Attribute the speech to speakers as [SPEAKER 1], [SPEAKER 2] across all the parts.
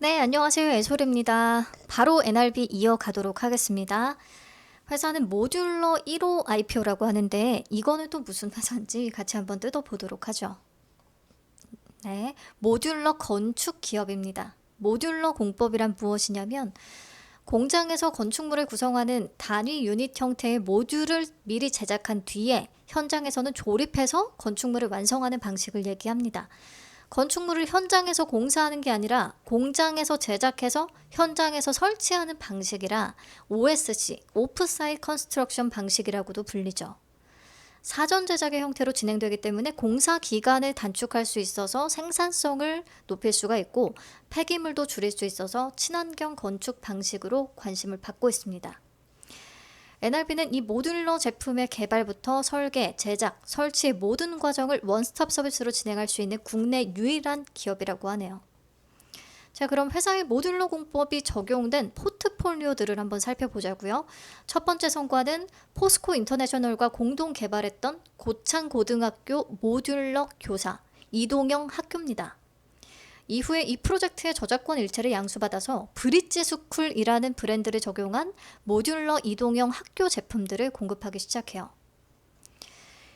[SPEAKER 1] 네, 안녕하세요. 애솔입니다. 바로 NRB 이어가도록 하겠습니다. 회사는 모듈러 1호 IPO라고 하는데 이거는 또 무슨 회사인지 같이 한번 뜯어보도록 하죠. 네, 모듈러 건축 기업입니다. 모듈러 공법이란 무엇이냐면 공장에서 건축물을 구성하는 단위 유닛 형태의 모듈을 미리 제작한 뒤에 현장에서는 조립해서 건축물을 완성하는 방식을 얘기합니다. 건축물을 현장에서 공사하는 게 아니라 공장에서 제작해서 현장에서 설치하는 방식이라 OSC, 오프사이트 컨스트럭션 방식이라고도 불리죠. 사전 제작의 형태로 진행되기 때문에 공사 기간을 단축할 수 있어서 생산성을 높일 수가 있고 폐기물도 줄일 수 있어서 친환경 건축 방식으로 관심을 받고 있습니다. NRB는 이 모듈러 제품의 개발부터 설계, 제작, 설치의 모든 과정을 원스톱 서비스로 진행할 수 있는 국내 유일한 기업이라고 하네요. 자, 그럼 회사의 모듈러 공법이 적용된 포트폴리오들을 한번 살펴보자고요. 첫 번째 성과는 포스코 인터내셔널과 공동 개발했던 고창고등학교 모듈러 교사 이동영 학교입니다. 이후에 이 프로젝트의 저작권 일체를 양수받아서 브릿지 스쿨이라는 브랜드를 적용한 모듈러 이동형 학교 제품들을 공급하기 시작해요.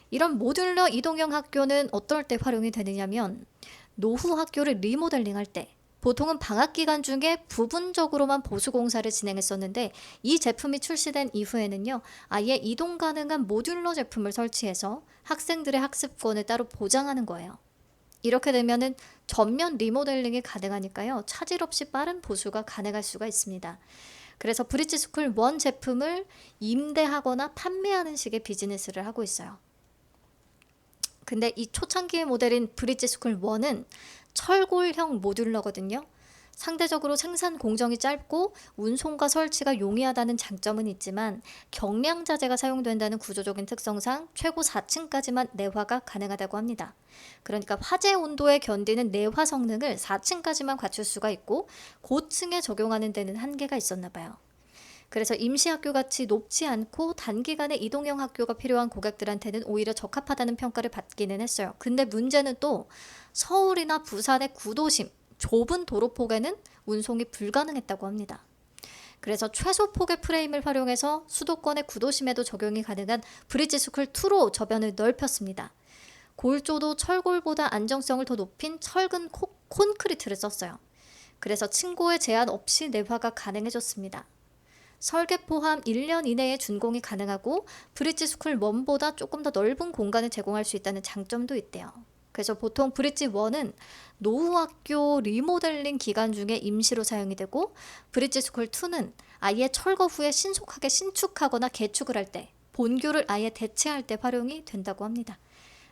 [SPEAKER 1] 이런 모듈러 이동형 학교는 어떨 때 활용이 되느냐면 노후 학교를 리모델링할 때 보통은 방학 기간 중에 부분적으로만 보수 공사를 진행했었는데 이 제품이 출시된 이후에는요, 아예 이동 가능한 모듈러 제품을 설치해서 학생들의 학습권을 따로 보장하는 거예요. 이렇게 되면은 전면 리모델링이 가능하니까요, 차질 없이 빠른 보수가 가능할 수가 있습니다. 그래서 브릿지스쿨 1 제품을 임대하거나 판매하는 식의 비즈니스를 하고 있어요. 근데 이 초창기의 모델인 브릿지스쿨 1은 철골형 모듈러거든요. 상대적으로 생산 공정이 짧고 운송과 설치가 용이하다는 장점은 있지만 경량 자재가 사용된다는 구조적인 특성상 최고 4층까지만 내화가 가능하다고 합니다. 그러니까 화재 온도에 견디는 내화 성능을 4층까지만 갖출 수가 있고 고층에 적용하는 데는 한계가 있었나 봐요. 그래서 임시학교 같이 높지 않고 단기간에 이동형 학교가 필요한 고객들한테는 오히려 적합하다는 평가를 받기는 했어요. 근데 문제는 또 서울이나 부산의 구도심, 좁은 도로폭에는 운송이 불가능했다고 합니다. 그래서 최소 폭의 프레임을 활용해서 수도권의 구도심에도 적용이 가능한 브릿지스쿨 2로 저변을 넓혔습니다. 골조도 철골보다 안정성을 더 높인 철근 콘크리트를 썼어요. 그래서 층고에 제한 없이 내화가 가능해졌습니다. 설계 포함 1년 이내에 준공이 가능하고 브릿지스쿨 1보다 조금 더 넓은 공간을 제공할 수 있다는 장점도 있대요. 그래서 보통 브릿지 1은 노후학교 리모델링 기간 중에 임시로 사용이 되고 브릿지스쿨 2는 아예 철거 후에 신속하게 신축하거나 개축을 할 때, 본교를 아예 대체할 때 활용이 된다고 합니다.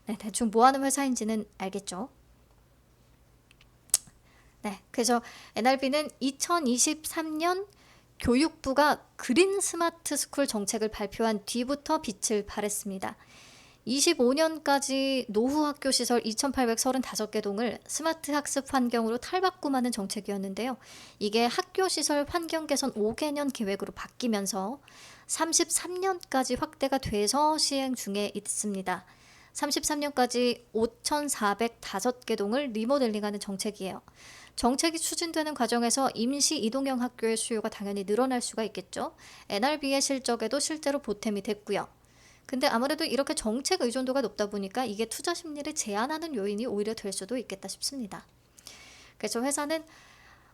[SPEAKER 1] 네, 대충 뭐 하는 회사인지는 알겠죠? 네, 그래서 NRB는 2023년 교육부가 그린 스마트 스쿨 정책을 발표한 뒤부터 빛을 발했습니다. 25년까지 노후 학교 시설 2,835개 동을 스마트 학습 환경으로 탈바꿈하는 정책이었는데요. 이게 학교 시설 환경 개선 5개년 계획으로 바뀌면서 33년까지 확대가 돼서 시행 중에 있습니다. 33년까지 5,405개 동을 리모델링하는 정책이에요. 정책이 추진되는 과정에서 임시 이동형 학교의 수요가 당연히 늘어날 수가 있겠죠. NRB의 실적에도 실제로 보탬이 됐고요. 근데 아무래도 이렇게 정책 의존도가 높다 보니까 이게 투자 심리를 제한하는 요인이 오히려 될 수도 있겠다 싶습니다. 그래서 회사는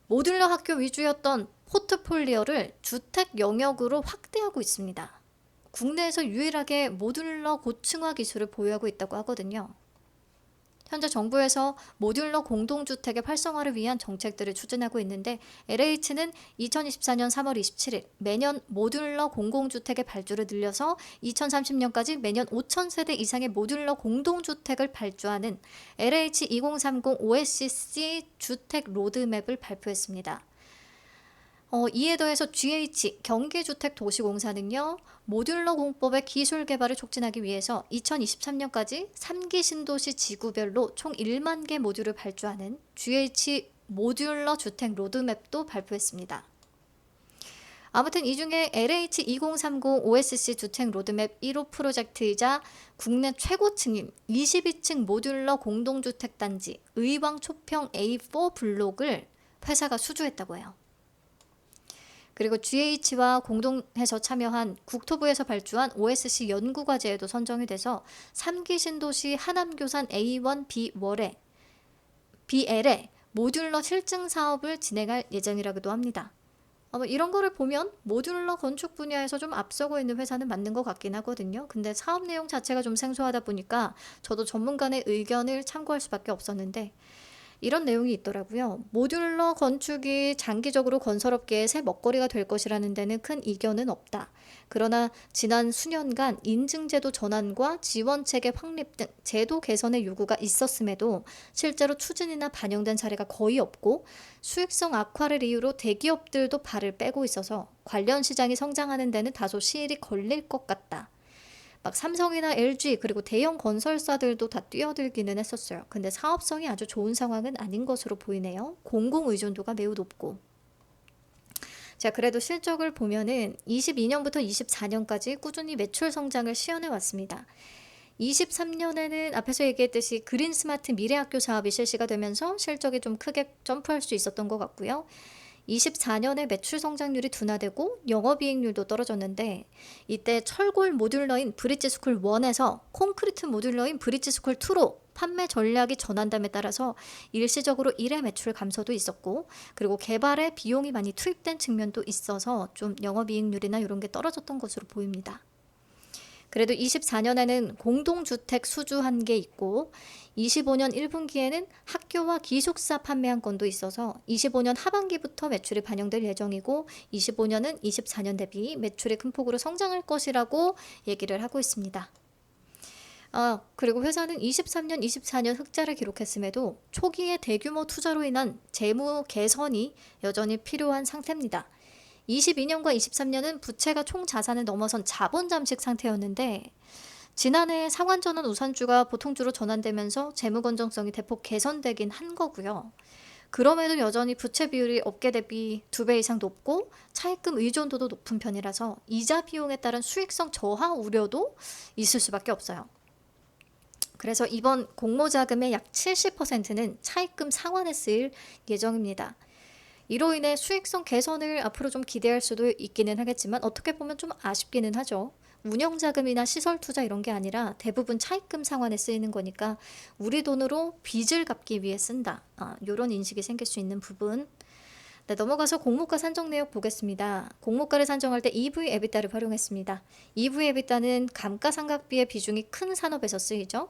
[SPEAKER 1] 모듈러 학교 위주였던 포트폴리오를 주택 영역으로 확대하고 있습니다. 국내에서 유일하게 모듈러 고층화 기술을 보유하고 있다고 하거든요. 현재 정부에서 모듈러 공동주택의 활성화를 위한 정책들을 추진하고 있는데 LH는 2024년 3월 27일 매년 모듈러 공공주택의 발주를 늘려서 2030년까지 매년 5,000세대 이상의 모듈러 공동주택을 발주하는 LH2030 OSC 주택 로드맵을 발표했습니다. 이에 더해서 GH 경기주택도시공사는요, 모듈러 공법의 기술 개발을 촉진하기 위해서 2023년까지 3기 신도시 지구별로 총 1만 개 모듈을 발주하는 GH 모듈러 주택 로드맵도 발표했습니다. 아무튼 이 중에 LH2030 OSC 주택 로드맵 1호 프로젝트이자 국내 최고층인 22층 모듈러 공동주택단지 의왕 초평 A4 블록을 회사가 수주했다고 해요. 그리고 GH와 공동해서 참여한 국토부에서 발주한 OSC 연구과제에도 선정이 돼서 3기 신도시 하남교산 A1 BL에 모듈러 실증 사업을 진행할 예정이라고도 합니다. 이런 거를 보면 모듈러 건축 분야에서 좀 앞서고 있는 회사는 맞는 것 같긴 하거든요. 근데 사업 내용 자체가 좀 생소하다 보니까 저도 전문가의 의견을 참고할 수밖에 없었는데 이런 내용이 있더라고요. 모듈러 건축이 장기적으로 건설업계의 새 먹거리가 될 것이라는 데는 큰 이견은 없다. 그러나 지난 수년간 인증제도 전환과 지원체계 확립 등 제도 개선의 요구가 있었음에도 실제로 추진이나 반영된 사례가 거의 없고 수익성 악화를 이유로 대기업들도 발을 빼고 있어서 관련 시장이 성장하는 데는 다소 시일이 걸릴 것 같다. 막 삼성이나 LG 그리고 대형 건설사들도 다 뛰어들기는 했었어요. 근데 사업성이 아주 좋은 상황은 아닌 것으로 보이네요. 공공 의존도가 매우 높고. 자, 그래도 실적을 보면은 22년부터 24년까지 꾸준히 매출 성장을 시현해 왔습니다. 23년에는 앞에서 얘기했듯이 그린 스마트 미래학교 사업이 실시가 되면서 실적이 좀 크게 점프할 수 있었던 것 같고요. 24년에 매출 성장률이 둔화되고 영업이익률도 떨어졌는데 이때 철골 모듈러인 브릿지스쿨 1에서 콘크리트 모듈러인 브릿지스쿨 2로 판매 전략이 전환됨에 따라서 일시적으로 일회 매출 감소도 있었고 그리고 개발에 비용이 많이 투입된 측면도 있어서 좀 영업이익률이나 이런 게 떨어졌던 것으로 보입니다. 그래도 24년에는 공동주택 수주한 게 있고 25년 1분기에는 학교와 기숙사 판매한 건도 있어서 25년 하반기부터 매출이 반영될 예정이고 25년은 24년 대비 매출이 큰 폭으로 성장할 것이라고 얘기를 하고 있습니다. 그리고 회사는 23년, 24년 흑자를 기록했음에도 초기에 대규모 투자로 인한 재무 개선이 여전히 필요한 상태입니다. 22년과 23년은 부채가 총 자산을 넘어선 자본 잠식 상태였는데 지난해 상환전환 우산주가 보통주로 전환되면서 재무 건전성이 대폭 개선되긴 한 거고요. 그럼에도 여전히 부채 비율이 업계 대비 2배 이상 높고 차입금 의존도도 높은 편이라서 이자 비용에 따른 수익성 저하 우려도 있을 수밖에 없어요. 그래서 이번 공모자금의 약 70%는 차입금 상환에 쓰일 예정입니다. 이로 인해 수익성 개선을 앞으로 좀 기대할 수도 있기는 하겠지만 어떻게 보면 좀 아쉽기는 하죠. 운영자금이나 시설 투자 이런 게 아니라 대부분 차입금 상환에 쓰이는 거니까 우리 돈으로 빚을 갚기 위해 쓴다. 이런 인식이 생길 수 있는 부분. 네, 넘어가서 공모가 산정 내역 보겠습니다. 공모가를 산정할 때 EV 에비타를 활용했습니다. EV 에비타는 감가상각비의 비중이 큰 산업에서 쓰이죠.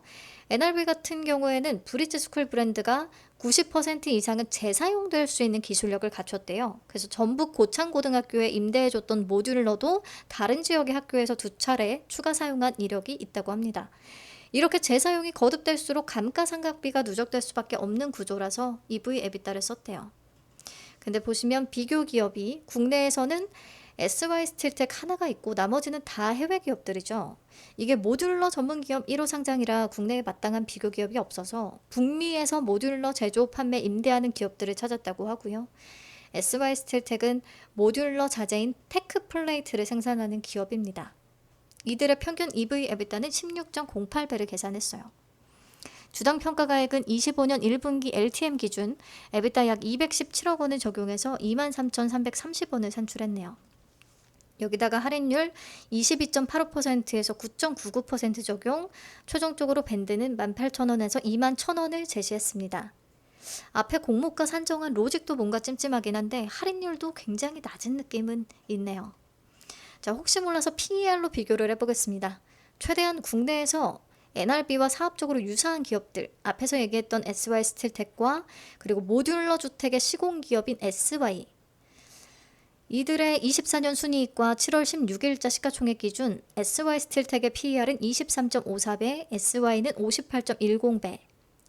[SPEAKER 1] NRB 같은 경우에는 브릿지스쿨 브랜드가 90% 이상은 재사용될 수 있는 기술력을 갖췄대요. 그래서 전북 고창고등학교에 임대해줬던 모듈러도 다른 지역의 학교에서 2차례 추가 사용한 이력이 있다고 합니다. 이렇게 재사용이 거듭될수록 감가상각비가 누적될 수밖에 없는 구조라서 EV 에비타를 썼대요. 근데 보시면 비교 기업이 국내에서는 SY스틸텍 하나가 있고 나머지는 다 해외 기업들이죠. 이게 모듈러 전문 기업 1호 상장이라 국내에 마땅한 비교 기업이 없어서 북미에서 모듈러 제조, 판매, 임대하는 기업들을 찾았다고 하고요. SY스틸텍은 모듈러 자재인 테크플레이트를 생산하는 기업입니다. 이들의 평균 EV 에비타는 16.08배를 계산했어요. 주당 평가가액은 25년 1분기 LTM 기준 에비타 약 217억 원을 적용해서 23,330원을 산출했네요. 여기다가 할인율 22.85%에서 9.99% 적용, 최종적으로 밴드는 18,000원에서 21,000원을 제시했습니다. 앞에 공모가 산정한 로직도 뭔가 찜찜하긴 한데 할인율도 굉장히 낮은 느낌은 있네요. 자, 혹시 몰라서 PER로 비교를 해보겠습니다. 최대한 국내에서 NRB와 사업적으로 유사한 기업들, 앞에서 얘기했던 SY스틸텍과 그리고 모듈러 주택의 시공기업인 SY, 이들의 24년 순이익과 7월 16일자 시가총액 기준 SY스틸텍의 PER은 23.54배, SY는 58.10배,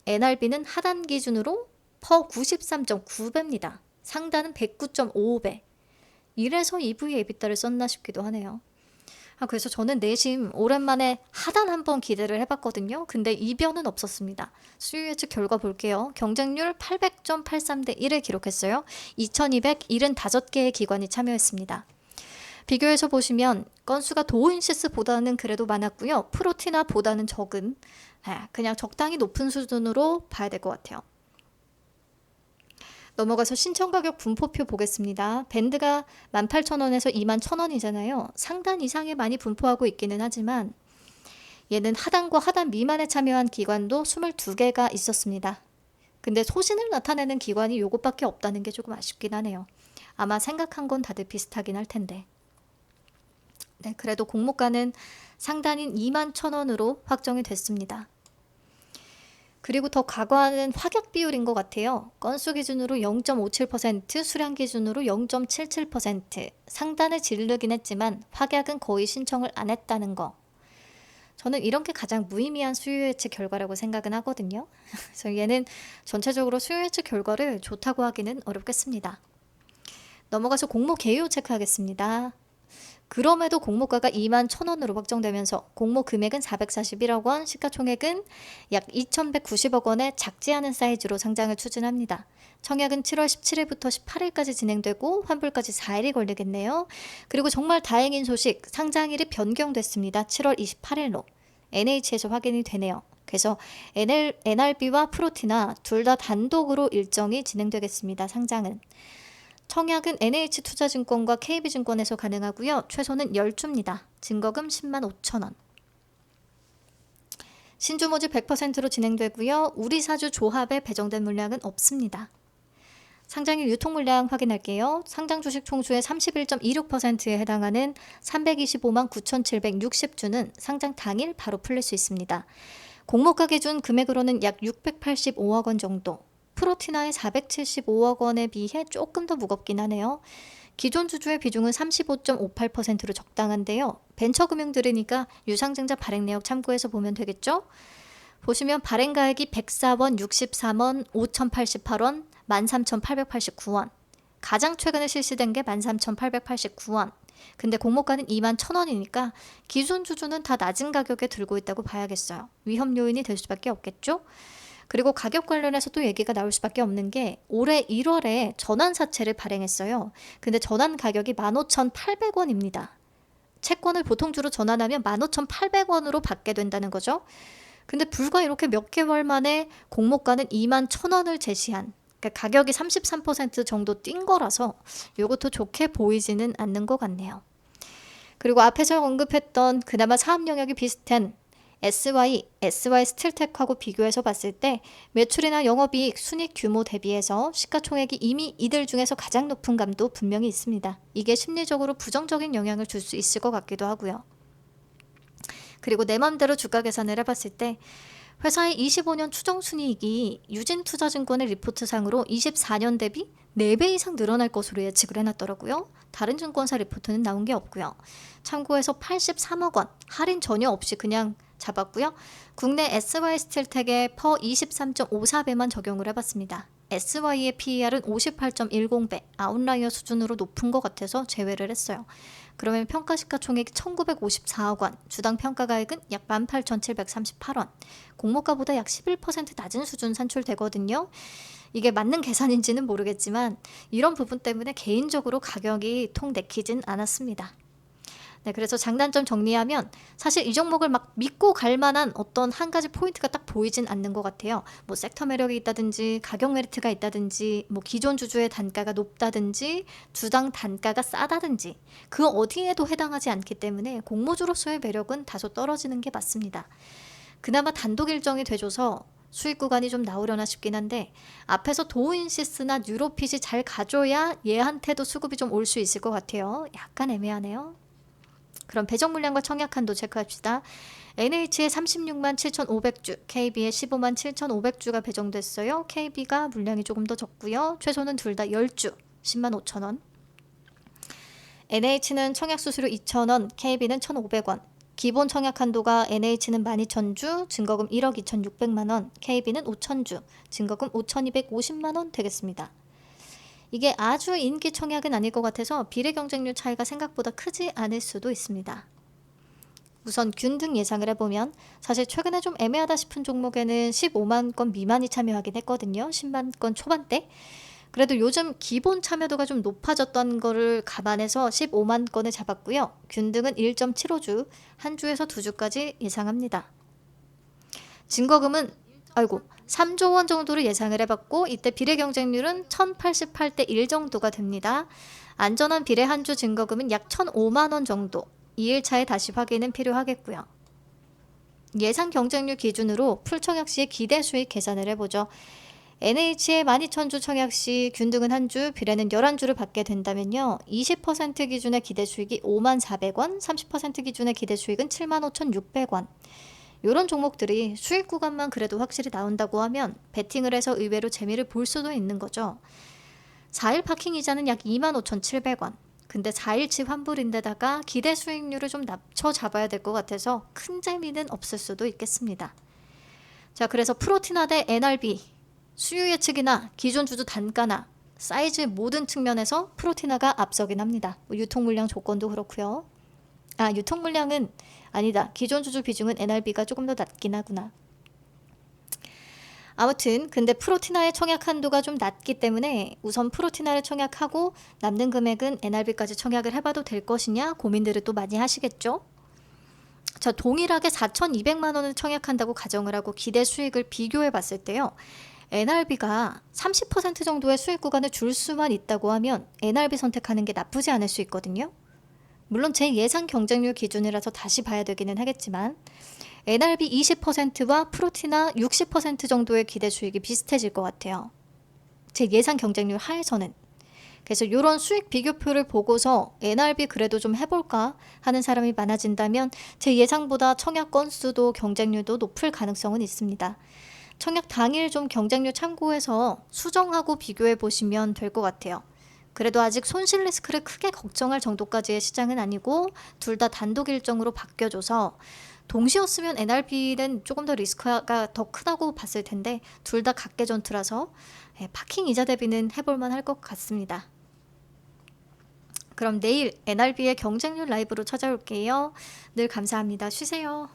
[SPEAKER 1] NRB는 하단 기준으로 퍼 93.9배입니다. 상단은 109.55배. 이래서 EV 에비타를 썼나 싶기도 하네요. 그래서 저는 내심 오랜만에 하단 한번 기대를 해봤거든요. 근데 이변은 없었습니다. 수요 예측 결과 볼게요. 경쟁률 800.83대 1을 기록했어요. 2275개의 기관이 참여했습니다. 비교해서 보시면 건수가 도우인시스보다는 그래도 많았고요. 프로티나보다는 적은 그냥 적당히 높은 수준으로 봐야 될 것 같아요. 넘어가서 신청가격 분포표 보겠습니다. 밴드가 18,000원에서 21,000원이잖아요. 상단 이상에 많이 분포하고 있기는 하지만 얘는 하단과 하단 미만에 참여한 기관도 22개가 있었습니다. 근데 소신을 나타내는 기관이 요것밖에 없다는 게 조금 아쉽긴 하네요. 아마 생각한 건 다들 비슷하긴 할 텐데. 네, 그래도 공모가는 상단인 21,000원으로 확정이 됐습니다. 그리고 더 과거하는 확약 비율인 것 같아요. 건수 기준으로 0.57%, 수량 기준으로 0.77%. 상단을 지르긴 했지만 확약은 거의 신청을 안 했다는 거. 저는 이런 게 가장 무의미한 수요 예측 결과라고 생각은 하거든요. 그래서 얘는 전체적으로 수요 예측 결과를 좋다고 하기는 어렵겠습니다. 넘어가서 공모 개요 체크하겠습니다. 그럼에도 공모가가 21,000원으로 확정되면서 공모 금액은 441억 원, 시가총액은 약 2,190억 원의 작지 않은 사이즈로 상장을 추진합니다. 청약은 7월 17일부터 18일까지 진행되고 환불까지 4일이 걸리겠네요. 그리고 정말 다행인 소식, 상장일이 변경됐습니다. 7월 28일로 NH에서 확인이 되네요. 그래서 NRB와 프로티나 둘 다 단독으로 일정이 진행되겠습니다. 상장은. 청약은 NH투자증권과 KB증권에서 가능하고요. 최소는 10주입니다. 증거금 10만 5천 원. 신주 모집 100%로 진행되고요. 우리사주 조합에 배정된 물량은 없습니다. 상장일 유통 물량 확인할게요. 상장 주식 총수의 31.26%에 해당하는 325만 9,760주는 상장 당일 바로 풀릴 수 있습니다. 공모가 기준 금액으로는 약 685억 원 정도. 프로티나의 475억 원에 비해 조금 더 무겁긴 하네요. 기존 주주의 비중은 35.58%로 적당한데요. 벤처금융 들으니까 유상증자 발행 내역 참고해서 보면 되겠죠? 보시면 발행가액이 104원, 63원, 5,088원, 13,889원. 가장 최근에 실시된 게 13,889원. 근데 공모가는 21,000원이니까 기존 주주는 다 낮은 가격에 들고 있다고 봐야겠어요. 위험 요인이 될 수밖에 없겠죠? 그리고 가격 관련해서 또 얘기가 나올 수밖에 없는 게 올해 1월에 전환사채를 발행했어요. 근데 전환 가격이 15,800원입니다. 채권을 보통주로 전환하면 15,800원으로 받게 된다는 거죠. 근데 불과 이렇게 몇 개월 만에 공모가는 21,000원을 제시한, 그러니까 가격이 33% 정도 뛴 거라서 이것도 좋게 보이지는 않는 것 같네요. 그리고 앞에서 언급했던 그나마 사업 영역이 비슷한 SY 스틸텍하고 비교해서 봤을 때 매출이나 영업이익, 순익 규모 대비해서 시가총액이 이미 이들 중에서 가장 높은 감도 분명히 있습니다. 이게 심리적으로 부정적인 영향을 줄 수 있을 것 같기도 하고요. 그리고 내 맘대로 주가 계산을 해봤을 때 회사의 25년 추정순이익이 유진투자증권의 리포트상으로 24년 대비 4배 이상 늘어날 것으로 예측을 해놨더라고요. 다른 증권사 리포트는 나온 게 없고요. 참고해서 83억 원 할인 전혀 없이 그냥 잡았고요. 국내 SY 스틸텍의 퍼 23.54배만 적용을 해봤습니다. SY의 PER은 58.10배, 아웃라이어 수준으로 높은 것 같아서 제외를 했어요. 그러면 평가시가총액이 1,954억 원, 주당 평가가액은 약 18,738원, 공모가보다 약 11% 낮은 수준 산출되거든요. 이게 맞는 계산인지는 모르겠지만 이런 부분 때문에 개인적으로 가격이 통 내키진 않았습니다. 네, 그래서 장단점 정리하면 사실 이 종목을 막 믿고 갈 만한 어떤 한 가지 포인트가 딱 보이진 않는 것 같아요. 뭐 섹터 매력이 있다든지 가격 메리트가 있다든지 뭐 기존 주주의 단가가 높다든지 주당 단가가 싸다든지 그 어디에도 해당하지 않기 때문에 공모주로서의 매력은 다소 떨어지는 게 맞습니다. 그나마 단독 일정이 돼줘서 수익 구간이 좀 나오려나 싶긴 한데 앞에서 도우인시스나 뉴로핏이 잘 가줘야 얘한테도 수급이 좀 올 수 있을 것 같아요. 약간 애매하네요. 그럼 배정 물량과 청약 한도 체크합시다. NH의 36만 7,500주, KB의 15만 7,500주가 배정됐어요. KB가 물량이 조금 더 적고요. 최소는 둘 다 10주, 10만 5천 원. NH는 청약 수수료 2,000원, KB는 1,500원. 기본 청약 한도가 NH는 12,000주, 증거금 1억 2,600만 원, KB는 5,000주, 증거금 5,250만 원 되겠습니다. 이게 아주 인기 청약은 아닐 것 같아서 비례 경쟁률 차이가 생각보다 크지 않을 수도 있습니다. 우선 균등 예상을 해보면 사실 최근에 좀 애매하다 싶은 종목에는 15만 건 미만이 참여하긴 했거든요. 10만 건 초반대. 그래도 요즘 기본 참여도가 좀 높아졌던 거를 감안해서 15만 건을 잡았고요. 균등은 1.75주, 한 주에서 2주까지 예상합니다. 증거금은 3조 원 정도를 예상을 해봤고 이때 비례 경쟁률은 1088대 1 정도가 됩니다. 안전한 비례 한 주 증거금은 약 1,005만 원 정도. 2일차에 다시 확인은 필요하겠고요. 예상 경쟁률 기준으로 풀청약 시의 기대 수익 계산을 해보죠. NH의 12,000주 청약 시 균등은 한 주, 비례는 11주를 받게 된다면요. 20% 기준의 기대 수익이 54,000원, 30% 기준의 기대 수익은 75,600원. 이런 종목들이 수익 구간만 그래도 확실히 나온다고 하면 베팅을 해서 의외로 재미를 볼 수도 있는 거죠. 4일 파킹 이자는 약 25,700원. 근데 4일치 환불인데다가 기대 수익률을 좀 낮춰 잡아야 될 것 같아서 큰 재미는 없을 수도 있겠습니다. 자, 그래서 프로티나 대 NRB, 수요 예측이나 기존 주주 단가나 사이즈 모든 측면에서 프로티나가 앞서긴 합니다. 유통 물량 조건도 그렇고요. 유통 물량은 아니다. 기존 주주 비중은 NRB가 조금 더 낮긴 하구나. 아무튼 근데 프로티나의 청약 한도가 좀 낮기 때문에 우선 프로티나를 청약하고 남는 금액은 NRB까지 청약을 해봐도 될 것이냐 고민들을 또 많이 하시겠죠. 자, 동일하게 4,200만 원을 청약한다고 가정을 하고 기대 수익을 비교해 봤을 때요. NRB가 30% 정도의 수익 구간을 줄 수만 있다고 하면 NRB 선택하는 게 나쁘지 않을 수 있거든요. 물론 제 예상 경쟁률 기준이라서 다시 봐야 되기는 하겠지만 NRB 20%와 프로티나 60% 정도의 기대 수익이 비슷해질 것 같아요. 제 예상 경쟁률 하에서는. 그래서 이런 수익 비교표를 보고서 NRB 그래도 좀 해볼까 하는 사람이 많아진다면 제 예상보다 청약 건수도 경쟁률도 높을 가능성은 있습니다. 청약 당일 좀 경쟁률 참고해서 수정하고 비교해 보시면 될 것 같아요. 그래도 아직 손실 리스크를 크게 걱정할 정도까지의 시장은 아니고 둘 다 단독 일정으로 바뀌어줘서 동시였으면 NRB는 조금 더 리스크가 더 크다고 봤을 텐데 둘 다 각계전투라서 파킹 이자 대비는 해볼만 할 것 같습니다. 그럼 내일 NRB의 경쟁률 라이브로 찾아올게요. 늘 감사합니다. 쉬세요.